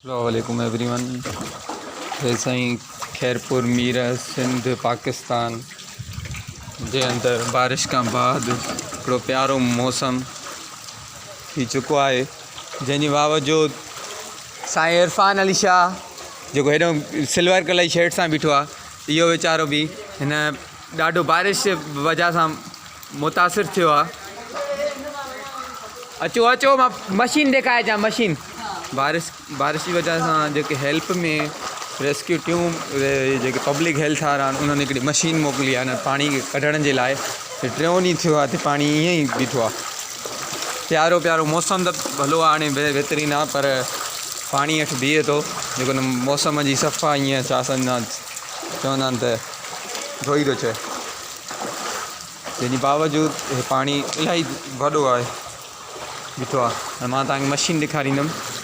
अस्सलाम एवरीवन। साईं खैरपुर मीरत सिंध पाकिस्तान जे अंदर बारिश का बाद हिकिड़ो प्यारो मौसम थी चुको है, जंहिंजे बावजूद साईं इरफान अली शाह जो हेॾो सिल्वर कलर जी शर्ट सां बीठो आहे, इहो वीचारो बि हिन ॾाढो बारिश जे वजह सां मुतासिर थियो आहे। अचो अचो, मां मशीन ॾेखारिजां। मशीन बारिश की वजह से जेके हेल्प में रेस्क्यू टीम जेके पब्लिक हेल्थ वारा आहिनि उन्हनि हिकिड़ी मशीन मोकिली आहे पानी खे कढण जे लाइ। टियों ॾींहुं थियो आहे त पानी ईअं ई बीठो आहे। प्यारो प्यारो मौसम त भलो आहे, हाणे बहितरीनु आहे, पर पाणी हेठि बीहे थो, जेको न मौसम जी सफ़ा ईअं छा सम्झंदा चवंदा आहिनि त धोई थो चए। जंहिंजे बावजूद पाणी इलाही वॾो आहे बीठो आहे। मां तव्हांखे मशीन ॾेखारींदुमि।